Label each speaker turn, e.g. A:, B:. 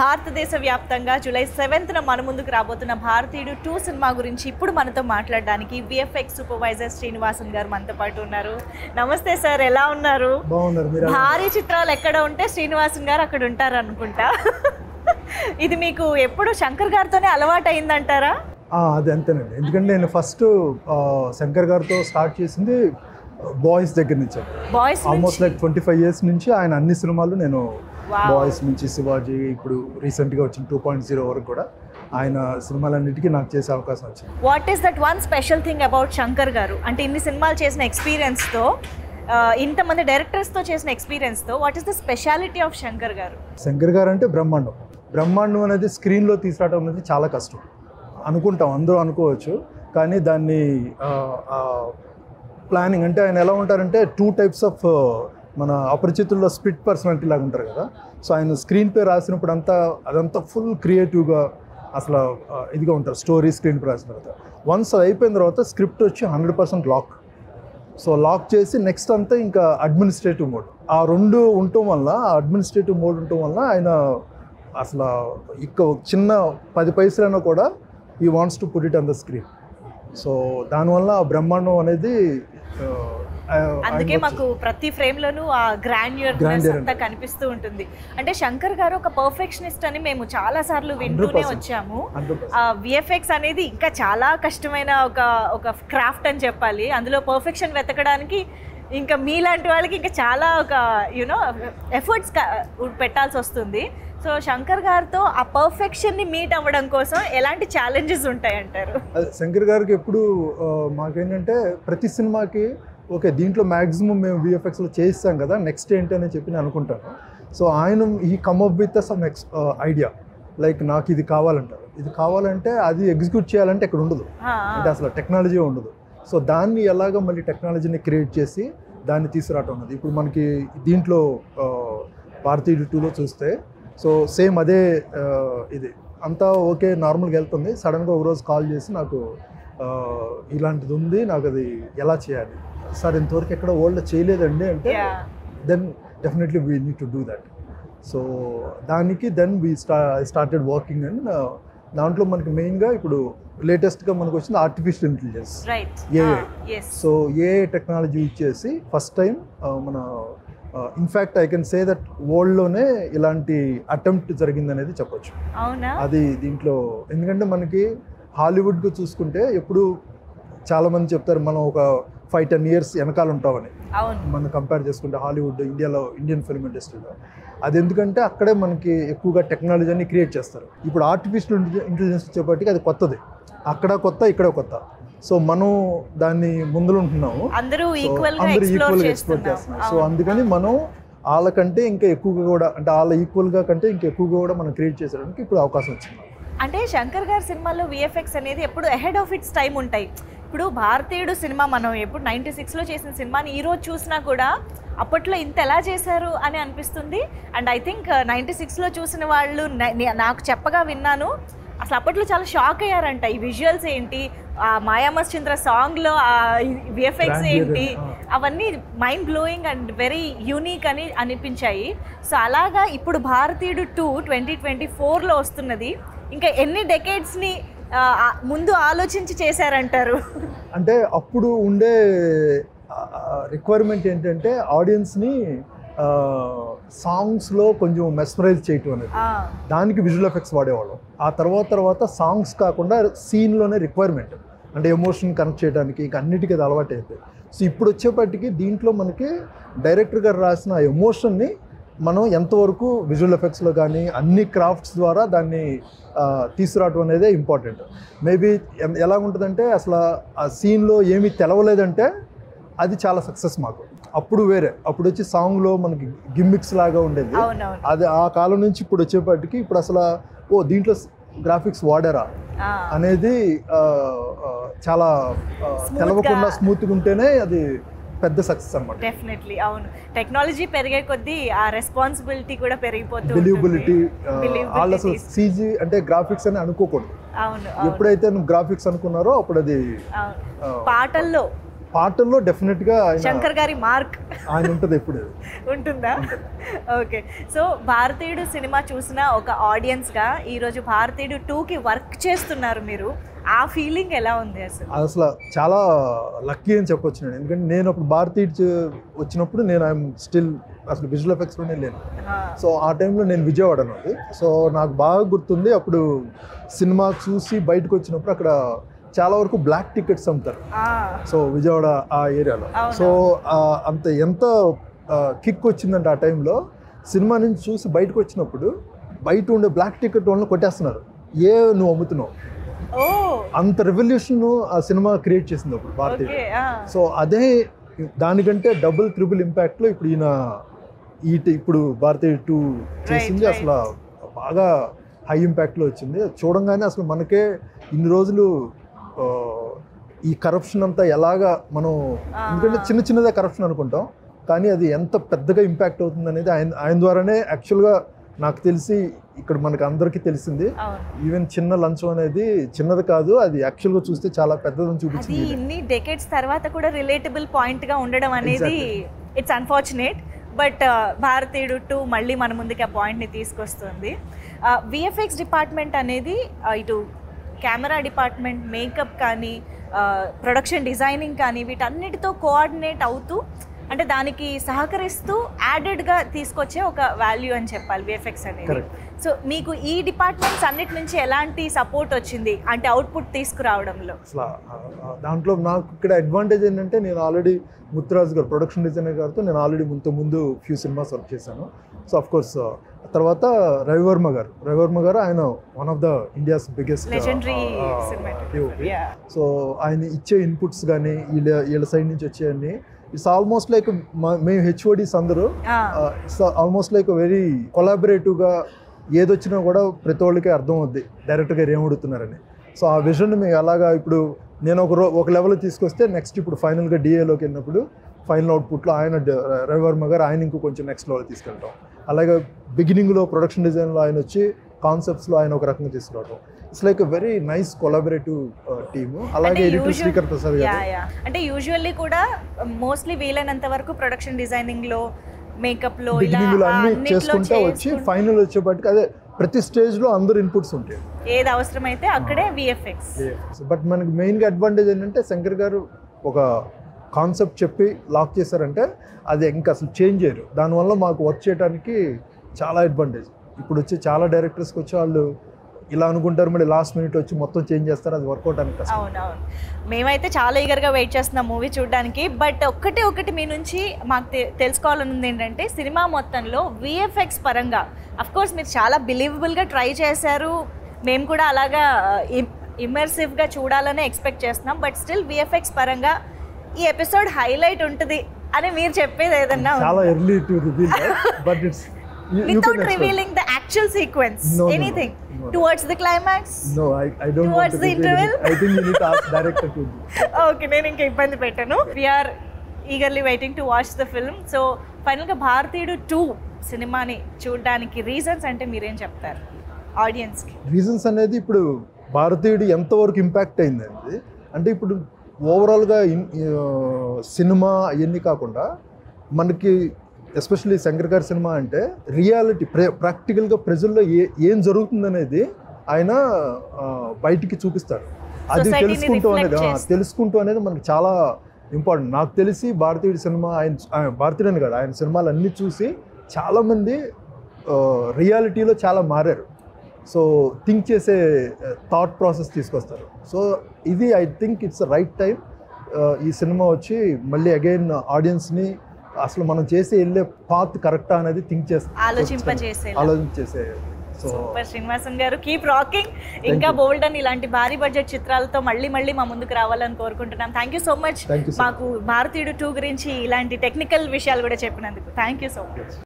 A: భారతదేశ వ్యాప్తంగా జూలై 7న మన ముందుకు రాబోతున్న భారతీయుడు 2 సినిమా గురించి ఇప్పుడు మనతో మాట్లాడడానికి విఎఫ్ఎక్స్ సూపర్వైజర్ శ్రీనివాసన్ గారు మనతో పాటు ఉన్నారు. నమస్తే సార్, ఎలా ఉన్నారు? భారీ చిత్రాలు ఎక్కడ ఉంటే శ్రీనివాసన్ గారు అక్కడ ఉంటారు అనుకుంటా. ఇది మీకు ఎప్పుడు శంకర్ గారితోనే అలవాటు అయిందంటారా?
B: అది అంతేనండి, ఎందుకంటే నేను ఫస్ట్ శంకర్ గారితో స్టార్ట్ చేసింది బాయ్స్ దగ్గర నుంచి. ఆల్మోస్ట్ లైక్ 25 years నుంచి ఆయన అన్ని సినిమాలు నేను బాయ్స్ నుంచి శివాజీ, ఇప్పుడు రీసెంట్గా వచ్చిన 2.0 వరకు కూడా ఆయన సినిమాలన్నిటికీ నాకు చేసే అవకాశం వచ్చింది.
A: What is that one special thing about Shankar గారు? అంటే ఇన్ని సినిమాలు చేసిన ఎక్స్పీరియన్స్తో, ఇంతమంది డైరెక్టర్స్తో చేసిన ఎక్స్పీరియన్స్తో, what is the speciality of Shankar garu?
B: Shankar గారు అంటే బ్రహ్మాండం అనేది స్క్రీన్లో తీసుకురావడం అనేది చాలా కష్టం అనుకుంటాం, అందరూ అనుకోవచ్చు. కానీ దాన్ని ప్లానింగ్ అంటే ఆయన ఎలా ఉంటారంటే 2 types ఆఫ్ మన అపరిచితుల్లో స్ప్లిట్ పర్సనాలిటీ లాగా ఉంటారు కదా. సో ఆయన స్క్రీన్ పే రాసినప్పుడు అదంతా ఫుల్ క్రియేటివ్గా అసలు ఇదిగా ఉంటారు. స్టోరీ స్క్రీన్ పే రాసిన తర్వాత వన్స్ అది అయిపోయిన తర్వాత స్క్రిప్ట్ వచ్చి 100% లాక్. సో లాక్ చేసి నెక్స్ట్ అంతా ఇంకా అడ్మినిస్ట్రేటివ్ మోడ్, ఆ 2 ఉండటం వల్ల, ఆ అడ్మినిస్ట్రేటివ్ మోడ్ ఉండటం వల్ల ఆయన అసలు ఇక చిన్న 10 పైసలైనా కూడా ఈ wants to put it on the screen. So దానివల్ల బ్రహ్మాండం అనేది
A: అందుకే మాకు ప్రతి ఫ్రేమ్ లోనూ ఆ గ్రాండ్యూర్నెస్ అంతా కనిపిస్తూ ఉంటుంది. అంటే శంకర్ గారు ఒక పర్ఫెక్షనిస్ట్ అని మేము చాలా సార్లు వింటూనే వచ్చాము. విఎఫ్ఎక్స్ అనేది ఇంకా చాలా కష్టమైన ఒక క్రాఫ్ట్ అని చెప్పాలి. అందులో పర్ఫెక్షన్ వెతకడానికి ఇంకా మీలాంటి వాళ్ళకి ఇంకా చాలా ఒక ఎఫర్ట్స్ పెట్టాల్సి వస్తుంది. సో శంకర్ గారితో ఆ పర్ఫెక్షన్ని మీట్ అవ్వడం కోసం ఎలాంటి ఛాలెంజెస్ ఉంటాయంటారు?
B: శంకర్ గారికి ఎప్పుడు మాకేంటంటే ప్రతి సినిమాకి ఓకే దీంట్లో మ్యాక్సిమం మేము విఎఫ్ఎక్స్లో చేయిస్తాం కదా, నెక్స్ట్ ఏంటి అని చెప్పి నేను అనుకుంటాను. సో ఆయన ఈ come up with some idea, like నాకు ఇది కావాలంటారు. ఇది కావాలంటే అది ఎగ్జిక్యూట్ చేయాలంటే ఇక్కడ ఉండదు, అంటే అసలు టెక్నాలజీ ఉండదు. సో దాన్ని ఎలాగ మళ్ళీ టెక్నాలజీని క్రియేట్ చేసి దాన్ని తీసుకురావటం ఉన్నది. ఇప్పుడు మనకి దీంట్లో భారతీయుడు 2లో చూస్తే సో సేమ్ అదే ఇది అంతా ఓకే నార్మల్గా వెళ్తుంది. సడన్గా ఒకరోజు కాల్ చేసి నాకు ఇలాంటిది ఉంది, నాకు అది ఎలా చేయాలి సార్, ఇంతవరకు ఎక్కడ వరల్డ్లో చేయలేదండి అంటే then definitely we need to do that. So దానికి then we started working. And దాంట్లో మనకి మెయిన్గా ఇప్పుడు లేటెస్ట్గా మనకు వచ్చింది artificial intelligence, AI. So AI technology ఇచ్చేసి ఫస్ట్ టైం మన in fact I can say that వరల్డ్లోనే ఇలాంటి అటెంప్ట్ జరిగింది అనేది చెప్పొచ్చు. అది దీంట్లో ఎందుకంటే మనకి హాలీవుడ్కు చూసుకుంటే ఎప్పుడు చాలామంది చెప్తారు మనం ఒక 5-10 years వెనకాల ఉంటామని. మనం కంపేర్ చేసుకుంటే హాలీవుడ్ ఇండియాలో, ఇండియన్ ఫిల్మ్ ఇండస్ట్రీలో అది ఎందుకంటే అక్కడే మనకి ఎక్కువగా టెక్నాలజీని క్రియేట్ చేస్తారు. ఇప్పుడు ఆర్టిఫిషియల్ ఇంటెలిజెన్స్ వచ్చేపటికి అది కొత్తది, అక్కడ కొత్త ఇక్కడ కొత్త. సో మనం దాన్ని ముందులో ఉంటున్నాము,
A: అందరూ ఈక్వల్గా
B: ఎక్స్ప్లోర్ చేస్తున్నాం. సో అందుకని మనం వాళ్ళకంటే ఇంకా ఎక్కువగా కూడా, అంటే వాళ్ళ ఈక్వల్గా కంటే ఇంకా ఎక్కువగా కూడా మనం క్రియేట్ చేసేయడానికి ఇప్పుడు అవకాశం వచ్చింది.
A: అంటే శంకర్ గారి సినిమాల్లో విఎఫ్ఎక్స్ అనేది ఎప్పుడు అహెడ్ ఆఫ్ ఇట్స్ టైం ఉంటాయి. ఇప్పుడు భారతీయుడు సినిమా మనం ఎప్పుడు 96లో చేసిన సినిమాని ఈరోజు చూసినా కూడా అప్పట్లో ఇంత ఎలా చేశారు అని అనిపిస్తుంది. అండ్ ఐ థింక్ 96లో చూసిన వాళ్ళు నాకు చెప్పగా విన్నాను, అసలు అప్పట్లో చాలా షాక్ అయ్యారంట. ఈ విజువల్స్ ఏంటి, మాయామశ్చంద్ర సాంగ్లో విఎఫ్ఎక్స్ ఏంటి, అవన్నీ mind blowing and very unique అని అనిపించాయి. సో అలాగా ఇప్పుడు భారతీయుడు 2 2024లో వస్తున్నది. ఇంకా ఎన్ని డెకేడ్స్ని ముందు ఆలోచించి చేశారంటారు?
B: అంటే అప్పుడు ఉండే రిక్వైర్మెంట్ ఏంటంటే ఆడియన్స్ని సాంగ్స్లో కొంచెం మెస్మరైజ్ చేయటం అనేది, దానికి విజువల్ ఎఫెక్ట్స్ వాడేవాళ్ళం. ఆ తర్వాత సాంగ్స్ కాకుండా సీన్లోనే రిక్వైర్మెంట్, అంటే ఎమోషన్ కనెక్ట్ చేయడానికి ఇంకా అన్నిటికీ అది అలవాటు అయిపోయింది. సో ఇప్పుడు వచ్చేపటికి దీంట్లో మనకి డైరెక్టర్ గారు రాసిన ఎమోషన్ని మనం ఎంతవరకు విజువల్ ఎఫెక్ట్స్లో కానీ అన్ని క్రాఫ్ట్స్ ద్వారా దాన్ని తీసుకురావటం అనేది ఇంపార్టెంట్. మేబీ ఎలా ఉంటుందంటే అసలు ఆ సీన్లో ఏమీ తెలవలేదంటే అది చాలా సక్సెస్ మాకు. అప్పుడు వేరే, అప్పుడు వచ్చి సాంగ్లో మనకి గిమ్మిక్స్ లాగా ఉండేది. అది ఆ కాలం నుంచి ఇప్పుడు వచ్చేపటికి ఇప్పుడు అసలు దీంట్లో గ్రాఫిక్స్ వాడారా అనేది చాలా తెలవకుండా స్మూత్గా ఉంటేనే అది పెద్ద సక్సెస్ అన్నమాట.
A: డెఫినెట్లీ అవును, టెక్నాలజీ పెరిగే కొద్దీ ఆ రెస్పాన్సిబిలిటీ కూడా పెరిగిపోతుంది.
B: బిలీవబిలిటీ, వాళ్ళు అసలు సీజీ అంటే గ్రాఫిక్స్ అని అనుకోకూడదు. ఎప్పుడైతే నువ్వు గ్రాఫిక్స్ అనుకున్నారో అప్పుడు అది
A: పాటల్లో
B: పాటల్లో డెఫినెట్గా
A: శంకర్ గారి మార్క్
B: ఆయన ఉంటుంది ఎప్పుడు.
A: ఉంటుందా? ఓకే. సో భారతీయుడు సినిమా చూసిన ఒక ఆడియన్స్గా ఈరోజు భారతీయుడు 2కి వర్క్ చేస్తున్నారు మీరు, ఆ ఫీలింగ్ ఎలా ఉంది అసలు?
B: అసలు చాలా లక్కీ అని చెప్పొచ్చు నేను. ఎందుకంటే నేను అప్పుడు భారతీయుడు వచ్చినప్పుడు నేను ఐఎమ్ స్టిల్ అసలు విజువల్ ఎఫెక్ట్స్లోనే లేను. సో ఆ టైంలో నేను విజయవాడ అన్నది. సో నాకు బాగా గుర్తుంది, అప్పుడు సినిమా చూసి బయటకు వచ్చినప్పుడు అక్కడ చాలా వరకు బ్లాక్ టికెట్స్ అమ్ముతారు. సో విజయవాడ ఆ ఏరియాలో. సో అంత ఎంత కిక్ వచ్చిందంటే ఆ టైంలో సినిమా నుంచి చూసి బయటకు వచ్చినప్పుడు బయట ఉండే బ్లాక్ టికెట్ వాళ్ళని కొట్టేస్తున్నారు, నువ్వు అమ్ముతున్నావు. అంత రెవల్యూషన్ ఆ సినిమా క్రియేట్ చేసింది అప్పుడు భారతీయుడు. సో అదే దానికంటే డబుల్ త్రిబుల్ ఇంపాక్ట్లో ఇప్పుడు ఇప్పుడు భారతీయుడు 2 చేసింది. అసలు బాగా హై ఇంపాక్ట్లో వచ్చింది. చూడంగానే అసలు మనకే ఇన్ని రోజులు ఈ కరప్షన్ అంతా ఎలాగా మనం, ఎందుకంటే చిన్నదే కరప్షన్ అనుకుంటాం, కానీ అది ఎంత పెద్దగా ఇంపాక్ట్ అవుతుంది అనేది ఆయన ద్వారానే యాక్చువల్గా నాకు తెలిసి ఇక్కడ మనకు అందరికీ తెలిసింది. ఈవెన్ చిన్న లంచం అనేది చిన్నది కాదు, అది యాక్చువల్గా చూస్తే చాలా పెద్దదని చూపించింది.
A: ఇన్ని డెకేడ్స్ తర్వాత కూడా రిలేటబుల్ పాయింట్గా ఉండడం అనేది ఇట్స్ అన్ఫార్చునేట్. బట్ భారతీయుడు 2 మళ్ళీ మన ముందుకి ఆ పాయింట్ని తీసుకొస్తుంది. విఎఫ్ఎక్స్ డిపార్ట్మెంట్ అనేది ఇటు కెమెరా డిపార్ట్మెంట్, మేకప్ కానీ, ప్రొడక్షన్ డిజైనింగ్ కానీ, వీటన్నిటితో కోఆర్డినేట్ అవుతూ, అంటే దానికి సహకరిస్తూ యాడెడ్గా తీసుకొచ్చే ఒక వాల్యూ అని చెప్పాలి విఎఫ్ఎక్స్ అనేది. సో మీకు ఈ డిపార్ట్మెంట్స్ అన్నిటి నుంచి ఎలాంటి సపోర్ట్ వచ్చింది అంటే అవుట్పుట్ తీసుకురావడంలో?
B: అసలు దాంట్లో నాకు ఇక్కడ అడ్వాంటేజ్ ఏంటంటే నేను ఆల్రెడీ ముత్తురాజు గారు ప్రొడక్షన్ డిజైనర్ గారితో నేను ఆల్రెడీ ముందు ఫ్యూ సినిమాస్ వర్క్ చేశాను. సో అఫ్ కోర్స్ తర్వాత రవివర్మ గారు ఆయన one of the India's biggest DOP. So ఆయన ఇచ్చే ఇన్పుట్స్ కానీ వీళ్ళ సైడ్ నుంచి వచ్చేవన్నీ ఇట్స్ ఆల్మోస్ట్ లైక్ మేము హెచ్ఓడీస్ అందరూ ఇట్స్ ఆల్మోస్ట్ లైక్ వెరీ కొలాబరేటివ్గా ఏదొచ్చినా కూడా ప్రతి వాళ్ళకి అర్థం అవుద్ది డైరెక్టర్ గారు ఏమడుగుతున్నారని. సో ఆ విజన్ మేము అలాగా ఇప్పుడు నేను ఒక లెవెల్ తీసుకొస్తే నెక్స్ట్ ఇప్పుడు ఫైనల్గా డిఏలోకి వెళ్ళినప్పుడు ఫైనల్ అవుట్పుట్లో ఆయన రవివర్మ గారు ఆయన ఇంకో కొంచెం నెక్స్ట్ లెవెల్ తీసుకెళ్ళటం. అలాగే బిగినింగ్లో ప్రొడక్షన్ డిజైన్లో ఆయన వచ్చి కాన్సెప్ట్స్లో ఆయన ఒక రకంగా తీసుకురావడం. It's like very nice collaborative team. అలాగే ఎడిటర్ శ్రీకర్ ప్రసాద్ గారు
A: అంటే యూజువల్లీ కూడా మోస్ట్లీ వీలైనంత వరకు ప్రొడక్షన్ డిజైనింగ్లో, మేకప్లో
B: బిగినింగ్లో అన్ని చేసుకుంటా వచ్చి ఫైనల్ వచ్చేపాటికి అదే ప్రతి స్టేజ్లో అందరు ఇన్పుట్స్ ఉంటాయి,
A: ఏది అవసరమైతే అక్కడే విఎఫ్ఎక్స్.
B: బట్ మనకి మెయిన్గా అడ్వాంటేజ్ ఏంటంటే శంకర్ గారు ఒక కాన్సెప్ట్ చెప్పి లాక్ చేశారంటే అది ఇంకా అసలు చేంజ్ చేయరు. దానివల్ల మాకు వర్క్ చేయడానికి చాలా అడ్వాంటేజ్. ఇప్పుడు వచ్చి చాలా డైరెక్టర్స్కి వచ్చి వాళ్ళు ఇలా అనుకుంటారు, మళ్ళీ లాస్ట్ మినిట్ వచ్చి మొత్తం చేంజ్ చేస్తారు, అది వర్కౌట్ అని.
A: అవునవును, మేమైతే చాలా ఈగర్గా వెయిట్ చేస్తున్నాం మూవీ చూడడానికి. బట్ ఒకటి మీ నుంచి మాకు తెలుసుకోవాలనుంది ఏంటంటే సినిమా మొత్తంలో విఎఫ్ఎక్స్ పరంగా అఫ్కోర్స్ మీరు చాలా బిలీవబుల్గా ట్రై చేశారు, మేము కూడా అలాగా ఇమర్సివ్గా చూడాలనే ఎక్స్పెక్ట్ చేస్తున్నాం. బట్ స్టిల్ విఎఫ్ఎక్స్ పరంగా ఈ ఎపిసోడ్ హైలైట్ ఉంటుంది అని మీరు చెప్పేది ఏదన్నా
B: చాలా early to reveal, but it's
A: without revealing the actual sequence, anything towards the climax?
B: No, I don't
A: towards
B: want to
A: the interval?
B: I think you need to ask director to.
A: Okay, నేను ఇంకా ఇబ్బంది పెట్టను. We are eagerly waiting to watch the film. So ఫైనల్గా భారతీయుడు 2 సినిమాని చూడడానికి reasons అంటే మీరేం చెప్తారు ఆడియన్స్కి?
B: రీజన్స్ అనేది ఇప్పుడు భారతీయుడు ఎంతవరకు ఇంపాక్ట్ అయిందండి అంటే ఇప్పుడు ఓవరాల్గా సినిమా అవన్నీ కాకుండా మనకి ఎస్పెషల్లీ శంకర్ గారి సినిమా అంటే రియాలిటీ ప్రాక్టికల్గా ప్రజల్లో ఏం జరుగుతుందనేది ఆయన బయటికి చూపిస్తారు. అది తెలుసుకుంటూ అనేది మనకి చాలా ఇంపార్టెంట్. నాకు తెలిసి భారతీయుడి సినిమా భారతీయుడని కాదు, ఆయన సినిమాలు అన్నీ చూసి చాలామంది రియాలిటీలో చాలా మారారు. సో థింక్ చేసే థాట్ ప్రాసెస్ తీసుకొస్తారు. సో ఇది I think it's right time ఈ సినిమా వచ్చి మళ్ళీ అగైన్ ఆడియన్స్ని అసలు మనం చేసి వెళ్ళే పాత్ కరెక్టా అనేది థింక్ చేస్తే ఆలోచించేసే.
A: సూపర్ శ్రీనివాసన్ గారు, కీప్ రాకింగ్. ఇంకా బోల్డ్ అని ఇలాంటి భారీ బడ్జెట్ చిత్రాలతో మళ్ళీ మా ముందుకు రావాలని కోరుకుంటున్నాం. థ్యాంక్ యూ సో మచ్ మాకు భారతీయుడు 2 గురించి ఇలాంటి టెక్నికల్ విషయాలు కూడా చెప్పినందుకు. Thank you so much.